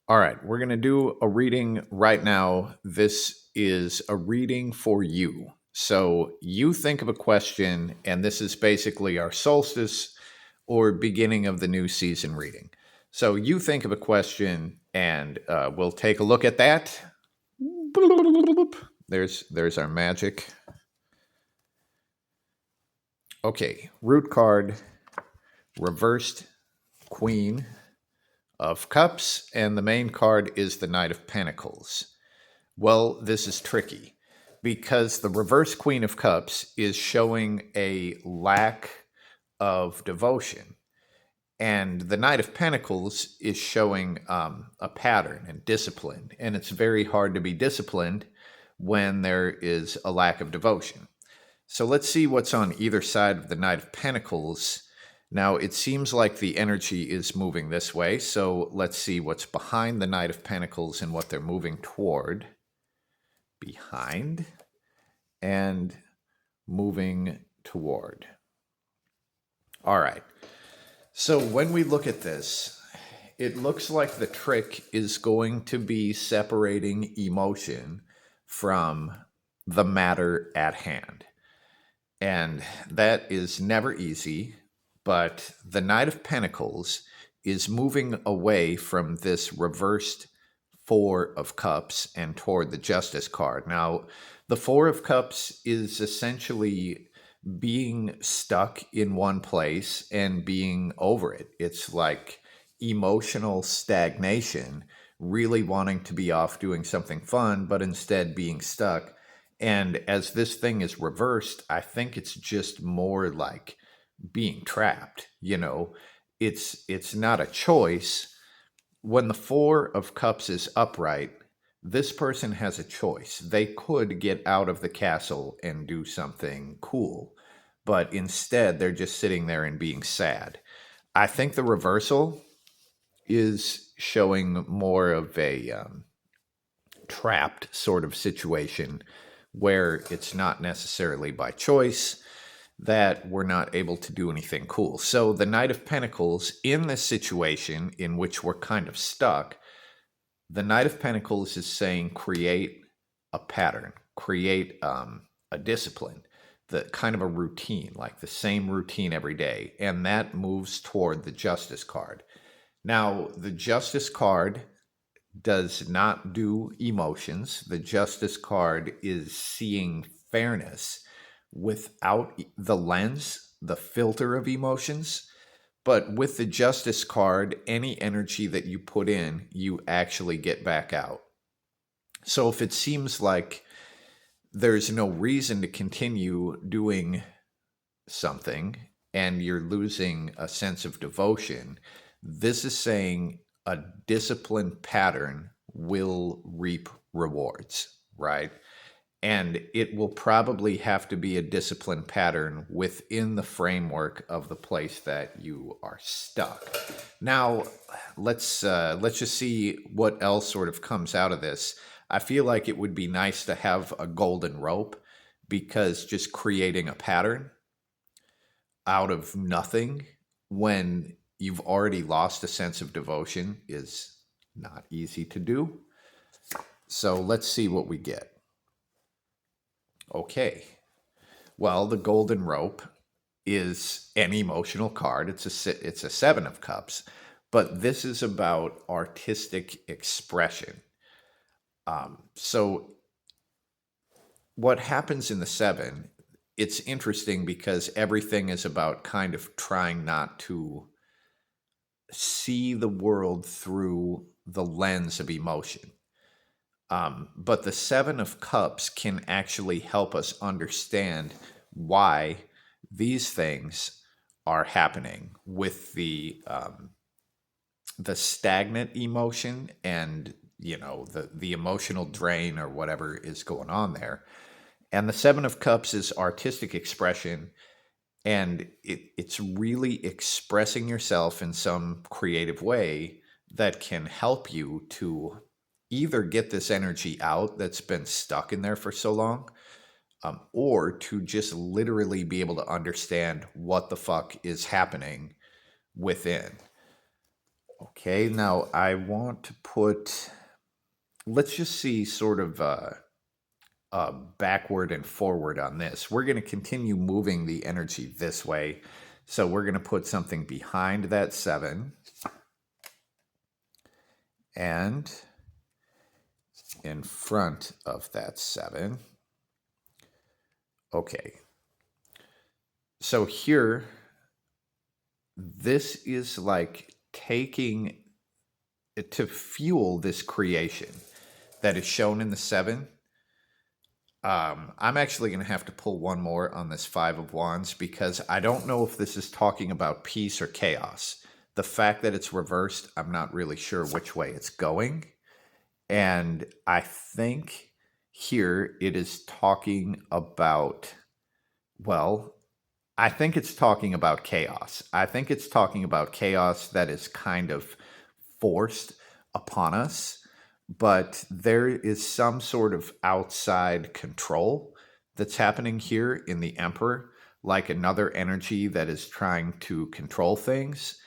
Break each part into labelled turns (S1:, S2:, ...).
S1: All right, we're going to do a reading right now. This is a reading for you. So you think of a question, and this is basically our solstice or beginning of the new season reading. So you think of a question, and we'll take a look at that. There's our magic. Okay, root card, reversed queen of cups, and the main card is the Knight of Pentacles. Well, this is tricky because the reverse Queen of Cups is showing a lack of devotion, and the Knight of Pentacles is showing a pattern and discipline. And it's very hard to be disciplined when there is a lack of devotion. So let's see what's on either side of the Knight of Pentacles. Now, it seems like the energy is moving this way. So let's see what's behind the Knight of Pentacles and what they're moving toward. Behind and moving toward. All right. So when we look at this, it looks like the trick is going to be separating emotion from the matter at hand. And that is never easy, but the Knight of Pentacles is moving away from this reversed Four of Cups and toward the Justice card. Now, the Four of Cups is essentially being stuck in one place and being over it. It's like emotional stagnation, really wanting to be off doing something fun, but instead being stuck. And as this thing is reversed, I think it's just more like being trapped, It's not a choice. When the Four of Cups is upright, this person has a choice. They could get out of the castle and do something cool, but instead they're just sitting there and being sad. I think the reversal is showing more of a trapped sort of situation where it's not necessarily by choice that we're not able to do anything cool. So the Knight of Pentacles in this situation in which we're kind of stuck, the Knight of Pentacles is saying create a pattern, create a discipline, the kind of a routine, like the same routine every day. And that moves toward the Justice card. Now, the Justice card does not do emotions. The Justice card is seeing fairness without the lens, the filter of emotions. But with the Justice card, any energy that you put in, you actually get back out. So if it seems like there's no reason to continue doing something and you're losing a sense of devotion, this is saying a disciplined pattern will reap rewards, right? And it will probably have to be a disciplined pattern within the framework of the place that you are stuck. Now, let's just see what else sort of comes out of this. I feel like it would be nice to have a golden rope, because just creating a pattern out of nothing when you've already lost a sense of devotion is not easy to do. So let's see what we get. Okay. Well, the golden rope is an emotional card. It's a Seven of Cups, but this is about artistic expression. So what happens in the Seven, it's interesting because everything is about kind of trying not to see the world through the lens of emotion. But the Seven of Cups can actually help us understand why these things are happening with the stagnant emotion and the emotional drain or whatever is going on there. And the Seven of Cups is artistic expression, and it's really expressing yourself in some creative way that can help you to either get this energy out that's been stuck in there for so long, or to just literally be able to understand what the fuck is happening within. Okay, now I want to put, let's just see sort of backward and forward on this. We're going to continue moving the energy this way. So we're going to put something behind that 7 and in front of that 7. Okay. So here, this is like taking to fuel this creation that is shown in the 7. I'm actually going to have to pull one more on this 5 of Wands because I don't know if this is talking about peace or chaos. The fact that it's reversed, I'm not really sure which way it's going. And I think here it is talking about, well, I think it's talking about chaos. I think it's talking about chaos that is kind of forced upon us, but there is some sort of outside control that's happening here in the Emperor, like another energy that is trying to control things,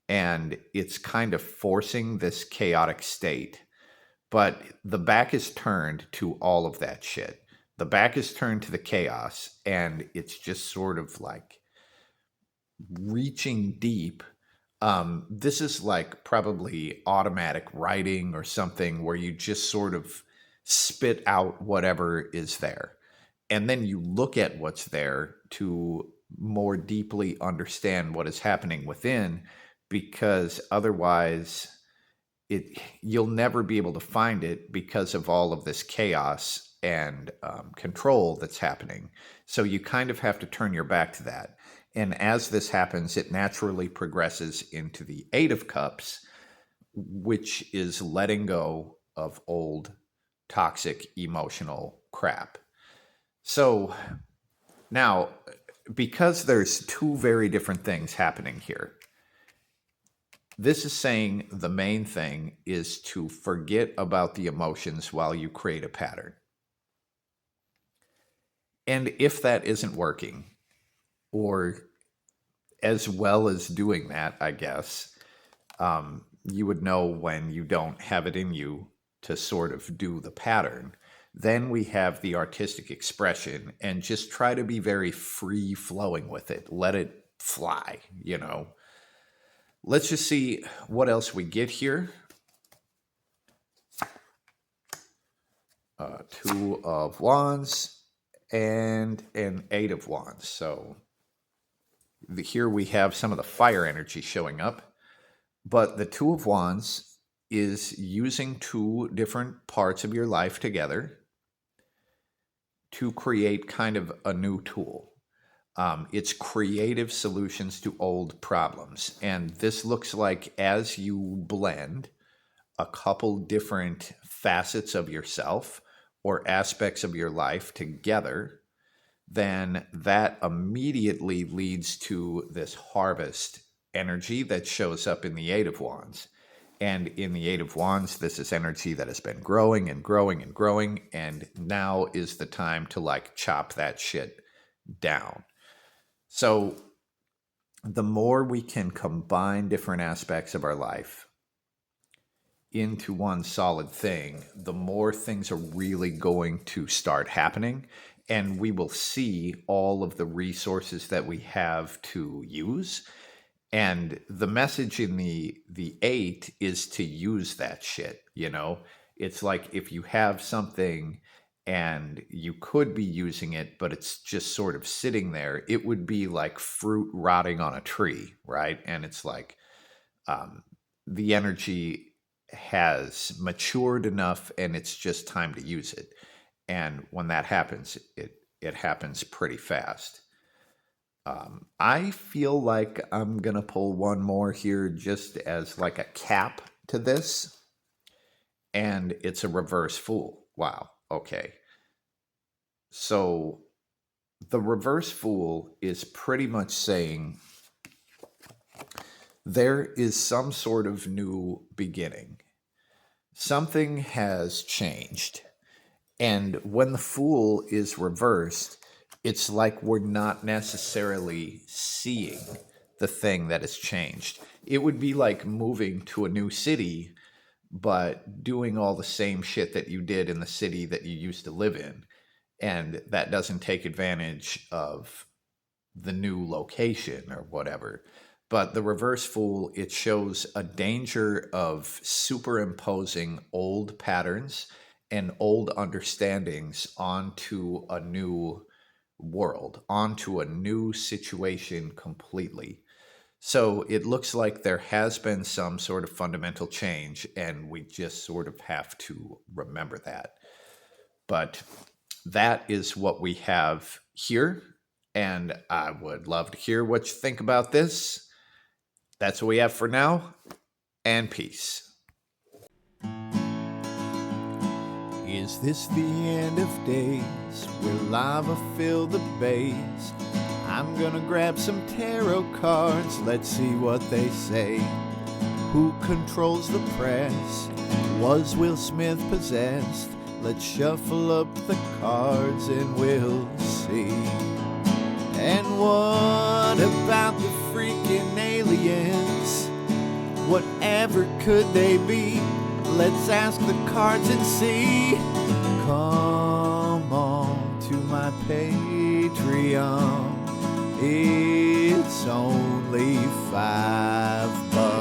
S1: and it's kind of forcing this chaotic state. But the back is turned to all of that shit. The back is turned to the chaos, and it's just sort of like reaching deep. This is like probably automatic writing or something where you just sort of spit out whatever is there. And then you look at what's there to more deeply understand what is happening within, because otherwise you'll never be able to find it because of all of this chaos and control that's happening. So you kind of have to turn your back to that. And as this happens, it naturally progresses into the 8 of Cups, which is letting go of old, toxic, emotional crap. So now, because there's two very different things happening here, this is saying the main thing is to forget about the emotions while you create a pattern. And if that isn't working, or as well as doing that, I guess, you would know when you don't have it in you to sort of do the pattern. Then we have the artistic expression, and just try to be very free flowing with it. Let it fly, you know. Let's just see what else we get here. 2 of Wands and an 8 of Wands. So here we have some of the fire energy showing up. But the 2 of Wands is using 2 different parts of your life together to create kind of a new tool. It's creative solutions to old problems. And this looks like as you blend a couple different facets of yourself or aspects of your life together, then that immediately leads to this harvest energy that shows up in the 8 of Wands. And in the 8 of Wands, this is energy that has been growing and growing and growing, and now is the time to like chop that shit down. So the more we can combine different aspects of our life into one solid thing, the more things are really going to start happening, and we will see all of the resources that we have to use. And the message in the 8 is to use that shit, you know? It's like if you have something and you could be using it, but it's just sort of sitting there, it would be like fruit rotting on a tree, right? And it's like the energy has matured enough and it's just time to use it. And when that happens, it happens pretty fast. I feel like I'm going to pull one more here just as like a cap to this. And it's a reverse Fool. Wow. Okay. So the reverse Fool is pretty much saying there is some sort of new beginning. Something has changed. And when the Fool is reversed, it's like we're not necessarily seeing the thing that has changed. It would be like moving to a new city, but doing all the same shit that you did in the city that you used to live in. And that doesn't take advantage of the new location or whatever. But the reverse fool, it shows a danger of superimposing old patterns and old understandings onto a new world, onto a new situation completely. So it looks like there has been some sort of fundamental change, and we just sort of have to remember that. But that is what we have here, and I would love to hear what you think about this. That's what we have for now, and peace. Is this the end of days? Will lava fill the bays? I'm gonna grab some tarot cards, let's see what they say. Who controls the press? Was Will Smith possessed? Let's shuffle up the cards and we'll see. And what about the freaking aliens? Whatever could they be? Let's ask the cards and see. Come on to my Patreon. It's only $5.